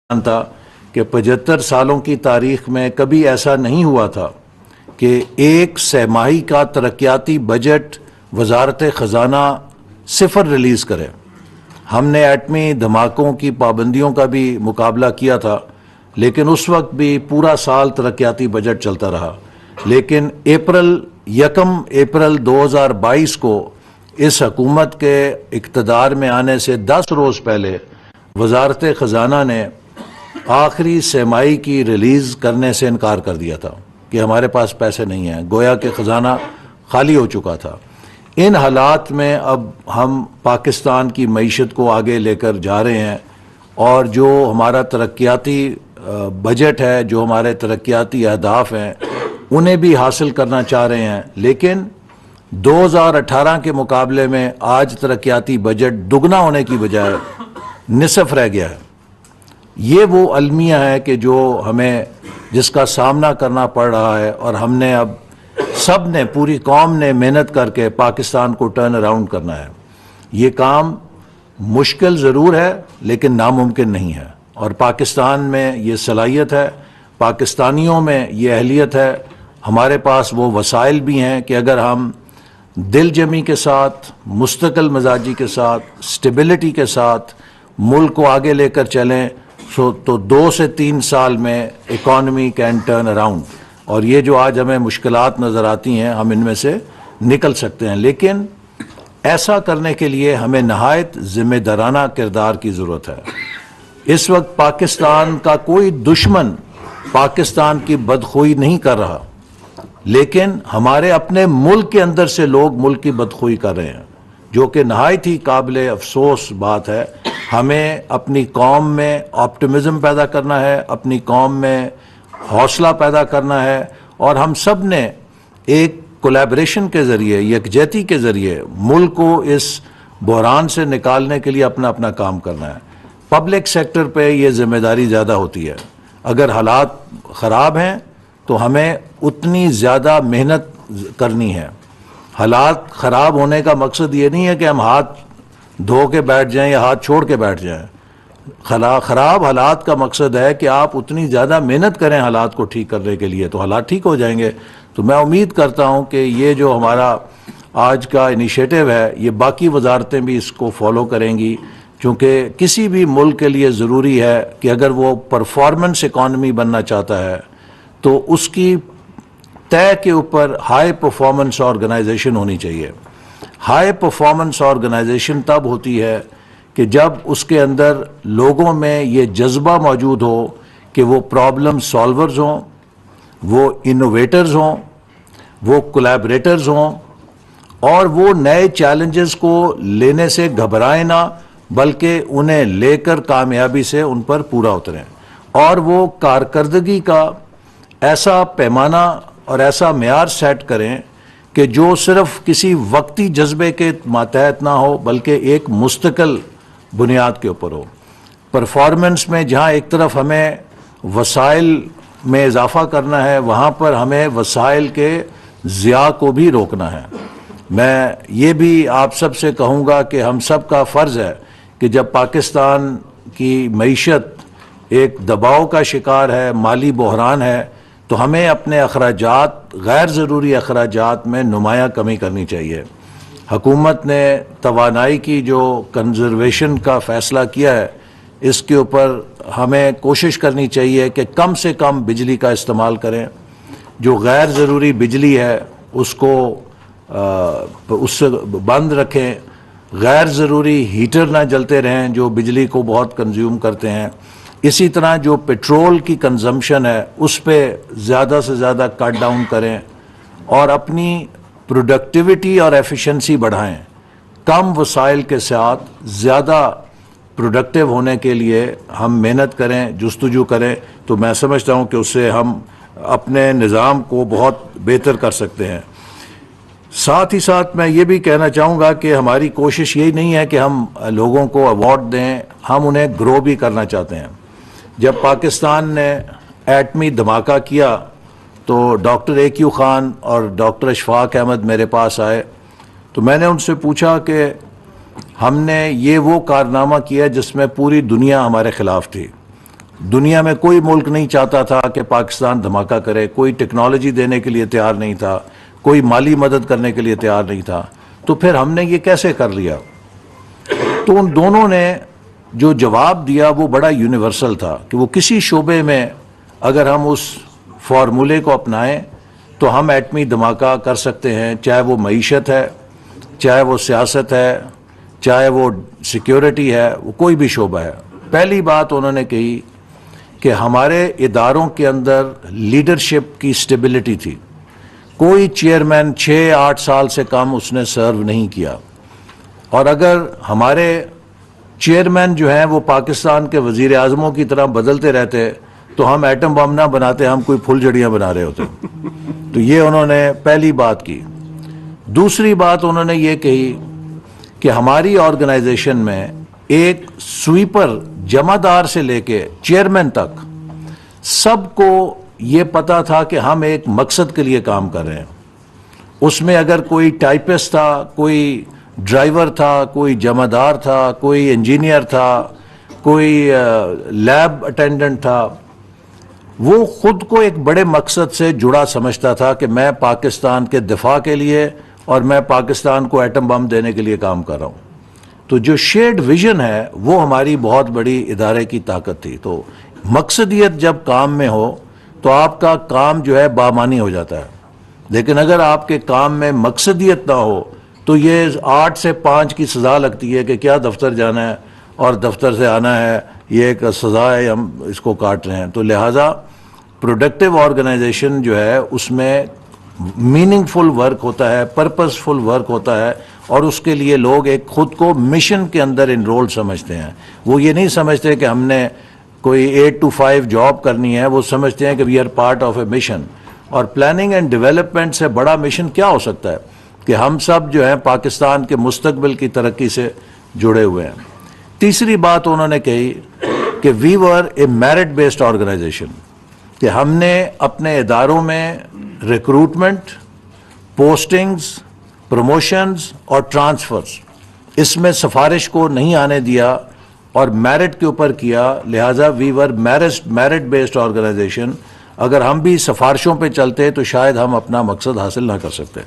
था कि 75 सालों की तारीख में कभी ऐसा नहीं हुआ था कि एक सहमाही का तरक्याती बजट वजारत ख़जाना सिफर रिलीज़ करे। हमने एटमी धमाकों की पाबंदियों का भी मुकाबला किया था, लेकिन उस वक्त भी पूरा साल तरक्याती बजट चलता रहा। लेकिन 1 अप्रैल 2022 को इस हुकूमत के इक़्तिदार में आने से 10 रोज़ पहले वजारत ख़जाना ने आखिरी सहमाही की रिलीज़ करने से इनकार कर दिया था कि हमारे पास पैसे नहीं हैं, गोया कि ख़जाना खाली हो चुका था। इन हालात में अब हम पाकिस्तान की मईशत को आगे लेकर जा रहे हैं और जो हमारा तरक्याती बजट है, जो हमारे तरक्याती अहदाफ हैं, उन्हें भी हासिल करना चाह रहे हैं। लेकिन 2018 के मुकाबले में आज तरक्याती बजट दुगना होने की बजाय निसफ रह गया है। ये वो अलमिया है कि जो हमें जिसका सामना करना पड़ रहा है और हमने अब सब ने, पूरी कौम ने मेहनत करके पाकिस्तान को टर्न अराउंड करना है। ये काम मुश्किल ज़रूर है लेकिन नामुमकिन नहीं है और पाकिस्तान में ये सलाहियत है, पाकिस्तानियों में ये अहलियत है, हमारे पास वो वसाइल भी हैं कि अगर हम दिल जमी के साथ, मुस्तकिल मिजाजी के साथ, स्टेबिलिटी के साथ मुल्क को आगे लेकर चलें तो 2 से 3 साल में इकॉनमी कैन टर्न अराउंड। और ये जो आज हमें मुश्किलात नज़र आती हैं, हम इनमें से निकल सकते हैं। लेकिन ऐसा करने के लिए हमें नहायत ज़िम्मेदाराना किरदार की ज़रूरत है। इस वक्त पाकिस्तान का कोई दुश्मन पाकिस्तान की बदखोई नहीं कर रहा, लेकिन हमारे अपने मुल्क के अंदर से लोग मुल्क की बदखोई कर रहे हैं, जो कि नहायत ही काबिल अफसोस बात है। हमें अपनी कौम में ऑप्टिमिज़म पैदा करना है, अपनी कौम में हौसला पैदा करना है और हम सब ने एक कोलैबोरेशन के ज़रिए, यकजहती के ज़रिए मुल्क को इस बहरान से निकालने के लिए अपना अपना काम करना है। पब्लिक सेक्टर पे ये ज़िम्मेदारी ज़्यादा होती है। अगर हालात ख़राब हैं तो हमें उतनी ज़्यादा मेहनत करनी है। हालात ख़राब होने का मकसद ये नहीं है कि हम हाथ धो के बैठ जाएं या हाथ छोड़ के बैठ जाएं। ख़राब हालात का मकसद है कि आप उतनी ज़्यादा मेहनत करें हालात को ठीक करने के लिए, तो हालात ठीक हो जाएंगे। तो मैं उम्मीद करता हूं कि ये जो हमारा आज का इनिशिएटिव है, ये बाकी वजारतें भी इसको फॉलो करेंगी, क्योंकि किसी भी मुल्क के लिए ज़रूरी है कि अगर वो परफॉर्मेंस इकॉनमी बनना चाहता है तो उसकी तय के ऊपर हाई परफॉर्मेंस ऑर्गेनाइजेशन होनी चाहिए। हाई परफॉर्मेंस ऑर्गेनाइजेशन तब होती है कि जब उसके अंदर लोगों में ये जज्बा मौजूद हो कि वो प्रॉब्लम सॉल्वर्स हों, वो इनोवेटर्स हों, वो कोलैबोरेटर्स हों और वो नए चैलेंजेस को लेने से घबराएं ना, बल्कि उन्हें लेकर कामयाबी से उन पर पूरा उतरें और वो कारकर्दगी का ऐसा पैमाना और ऐसा मेयार सेट करें कि जो सिर्फ किसी वक्ती जज्बे के मातहत ना हो, बल्कि एक मुस्तकिल बुनियाद के ऊपर हो। परफॉर्मेंस में जहाँ एक तरफ हमें वसाइल में इजाफा करना है, वहाँ पर हमें वसाइल के ज़िया को भी रोकना है। मैं ये भी आप सब से कहूँगा कि हम सब का फ़र्ज़ है कि जब पाकिस्तान की मईशत एक दबाव का शिकार है, माली बहरान है, तो हमें अपने अखराजात, गैर ज़रूरी अखराजात में नुमायाँ कमी करनी चाहिए। हुकूमत ने तवानाई की जो कंजर्वेशन का फ़ैसला किया है, इसके ऊपर हमें कोशिश करनी चाहिए कि कम से कम बिजली का इस्तेमाल करें। जो गैर ज़रूरी बिजली है उसको उससे बंद रखें। गैर ज़रूरी हीटर ना जलते रहें जो बिजली को बहुत कंज्यूम करते हैं। इसी तरह जो पेट्रोल की कंजम्पशन है उस पर ज़्यादा से ज़्यादा कट डाउन करें और अपनी प्रोडक्टिविटी और एफिशिएंसी बढ़ाएं। कम वसाइल के साथ ज़्यादा प्रोडक्टिव होने के लिए हम मेहनत करें, जुस्तजू करें, तो मैं समझता हूँ कि उससे हम अपने निज़ाम को बहुत बेहतर कर सकते हैं। साथ ही साथ मैं ये भी कहना चाहूँगा कि हमारी कोशिश यही नहीं है कि हम लोगों को अवार्ड दें, हम उन्हें ग्रो भी करना चाहते हैं। जब पाकिस्तान ने एटमी धमाका किया तो डॉक्टर AQ खान और डॉक्टर अशफाक अहमद मेरे पास आए, तो मैंने उनसे पूछा कि हमने ये वो कारनामा किया जिसमें पूरी दुनिया हमारे ख़िलाफ़ थी दुनिया में कोई मुल्क नहीं चाहता था कि पाकिस्तान धमाका करे, कोई टेक्नोलॉजी देने के लिए तैयार नहीं था, कोई माली मदद करने के लिए तैयार नहीं था। तो फिर हमने ये कैसे कर लिया? तो उन दोनों ने जो जवाब दिया वो बड़ा यूनिवर्सल था कि वो किसी शोबे में अगर हम उस फार्मूले को अपनाएं तो हम एटमी धमाका कर सकते हैं, चाहे वो मईशत है, चाहे वो सियासत है, चाहे वो सिक्योरिटी है, वो कोई भी शोबा है। पहली बात उन्होंने कही कि हमारे इदारों के अंदर लीडरशिप की स्टेबिलिटी थी। कोई चेयरमैन 6-8 साल से कम उसने सर्व नहीं किया, और अगर हमारे चेयरमैन जो हैं वो पाकिस्तान के वजीर आज़मों की तरह बदलते रहते तो हम एटम बम ना बनाते, हम कोई फुलझड़ियाँ बना रहे होते। तो ये उन्होंने पहली बात की। दूसरी बात उन्होंने ये कही कि हमारी ऑर्गेनाइजेशन में एक स्वीपर जमादार से लेके चेयरमैन तक सबको ये पता था कि हम एक मकसद के लिए काम कर रहे हैं। उसमें अगर कोई टाइपिस्ट था, कोई ड्राइवर था, कोई जमादार था, कोई इंजीनियर था, कोई लैब अटेंडेंट था, वो खुद को एक बड़े मकसद से जुड़ा समझता था कि मैं पाकिस्तान के दिफा के लिए और मैं पाकिस्तान को एटम बम देने के लिए काम कर रहा हूँ। तो जो शेयर्ड विजन है वो हमारी बहुत बड़ी इदारे की ताकत थी। तो मकसदियत जब काम में हो तो आपका काम जो है बामानी हो जाता है, लेकिन अगर आपके काम में मकसदियत ना हो तो ये 8 से 5 की सज़ा लगती है कि क्या दफ्तर जाना है और दफ्तर से आना है, ये एक सज़ा है, हम इसको काट रहे हैं। तो लिहाजा प्रोडक्टिव ऑर्गेनाइजेशन जो है उसमें मीनिंगफुल वर्क होता है, पर्पसफुल वर्क होता है, और उसके लिए लोग एक खुद को मिशन के अंदर इनरोल समझते हैं। वो ये नहीं समझते कि हमने कोई 8 to 5 जॉब करनी है, वो समझते हैं कि we are part of a mission. और प्लानिंग एंड डेवलपमेंट से बड़ा मिशन क्या हो सकता है कि हम सब जो है पाकिस्तान के मुस्तकबिल की तरक्की से जुड़े हुए हैं। तीसरी बात उन्होंने कही कि we were a merit based organisation, कि हमने अपने इदारों में रिक्रूटमेंट, पोस्टिंग्स, प्रमोशंस और ट्रांसफर्स, इसमें सिफारिश को नहीं आने दिया और मेरिट के ऊपर किया। लिहाजा we were merit based organisation. अगर हम भी सिफारिशों पे चलते तो शायद हम अपना मकसद हासिल ना कर सकते।